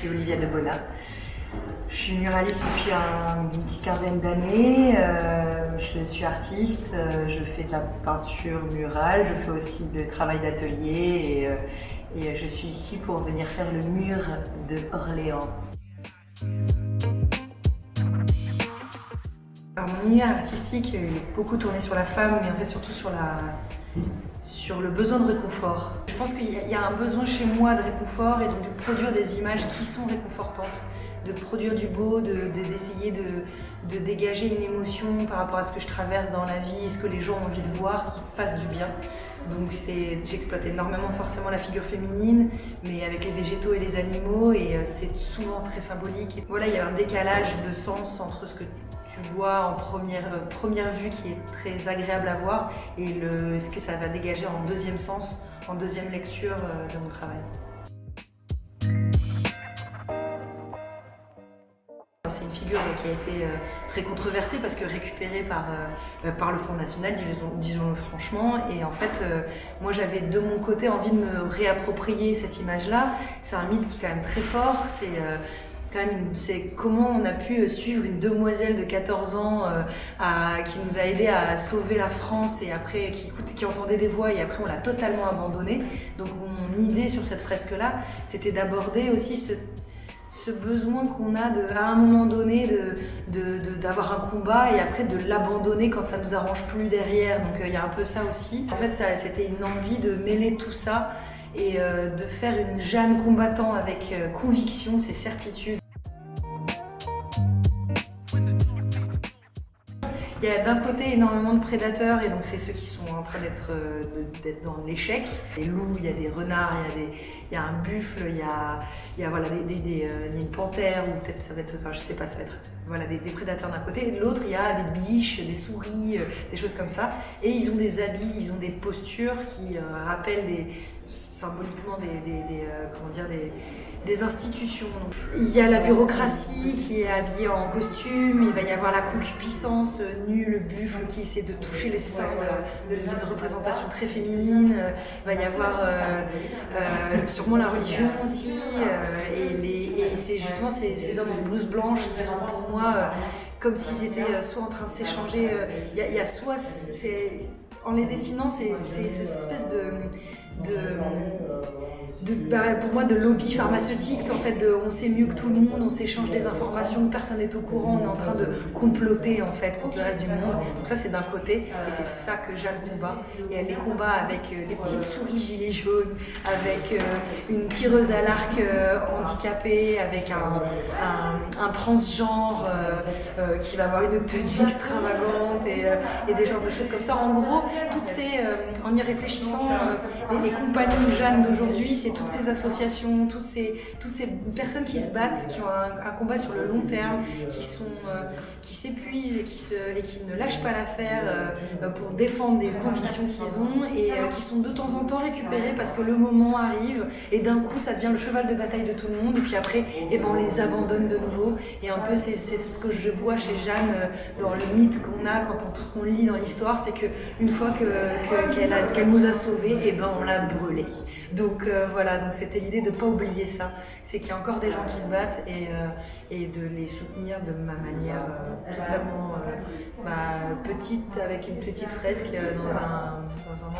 suis Olivia de Bona. Je suis muraliste depuis une petite quinzaine d'années. Je suis artiste, je fais de la peinture murale, je fais aussi du travail d'atelier et je suis ici pour venir faire le mur de Orléans. Alors, mon univers artistique est beaucoup tourné sur la femme, mais en fait surtout sur le besoin de réconfort. Je pense qu'il y a un besoin chez moi de réconfort et donc de produire des images qui sont réconfortantes, de produire du beau, d'essayer de dégager une émotion par rapport à ce que je traverse dans la vie et ce que les gens ont envie de voir, qui fasse du bien. Donc j'exploite énormément forcément la figure féminine, mais avec les végétaux et les animaux, et c'est souvent très symbolique. Et voilà, il y a un décalage de sens entre ce que tu vois en première vue qui est très agréable à voir et ce que ça va dégager en deuxième sens, en deuxième lecture de mon travail. C'est une figure qui a été très controversée parce que récupérée par le Front National, disons-le franchement. Et en fait, moi j'avais de mon côté envie de me réapproprier cette image-là. C'est un mythe qui est quand même très fort. C'est comment on a pu suivre une demoiselle de 14 ans qui nous a aidé à sauver la France et après qui entendait des voix et après on l'a totalement abandonnée. Donc mon idée sur cette fresque-là, c'était d'aborder aussi ce besoin qu'on a à un moment donné d'avoir un combat et après de l'abandonner quand ça nous arrange plus derrière. Donc il y a un peu ça aussi. En fait, c'était une envie de mêler tout ça et de faire une Jeanne combattant avec conviction, ses certitudes. Il y a d'un côté énormément de prédateurs et donc c'est ceux qui sont en train d'être dans l'échec. Des loups, il y a des renards, il y a un buffle, il y a une panthère ou peut-être ça va être, enfin je sais pas, ça va être voilà des prédateurs d'un côté. Et de l'autre il y a des biches, des souris, des choses comme ça. Et ils ont des habits, ils ont des postures qui rappellent symboliquement des institutions. Donc, il y a la bureaucratie qui est habillée en costume, il va y avoir la concupiscence nue, le buffle qui essaie de toucher les seins d'une représentation très féminine, il va y avoir sûrement la religion aussi, et c'est justement ces hommes en blouse blanche qui sont pour moi comme s'ils étaient soit en train de s'échanger, il y a soit, en les dessinant, c'est cette espèce pour moi de lobby pharmaceutique, en fait, on sait mieux que tout le monde, on s'échange des informations, personne n'est au courant, on est en train de comploter en fait contre le reste du monde. Donc ça c'est d'un côté, et c'est ça que Jeanne combat. Et elle les combat avec des petites souris gilets jaunes, avec une tireuse à l'arc handicapée, avec un transgenre qui va avoir une tenue extravagante et des genres de choses comme ça. En gros, en y réfléchissant, les compagnons de Jeanne d'aujourd'hui, c'est toutes ces associations, toutes ces personnes qui se battent, qui ont un combat sur le long terme, qui s'épuisent et qui ne lâchent pas l'affaire pour défendre des convictions qu'ils ont et qui sont de temps en temps récupérées parce que le moment arrive et d'un coup ça devient le cheval de bataille de tout le monde et puis après on les abandonne de nouveau. Et un peu c'est ce que je vois chez Jeanne dans le mythe qu'on a, tout ce qu'on lit dans l'histoire, c'est qu'une fois qu'elle nous a sauvés, on l'a brûlée. Donc voilà, donc c'était l'idée de ne pas oublier ça, c'est qu'il y a encore des gens qui se battent et de les soutenir de ma manière totalement petite, avec une petite fresque dans un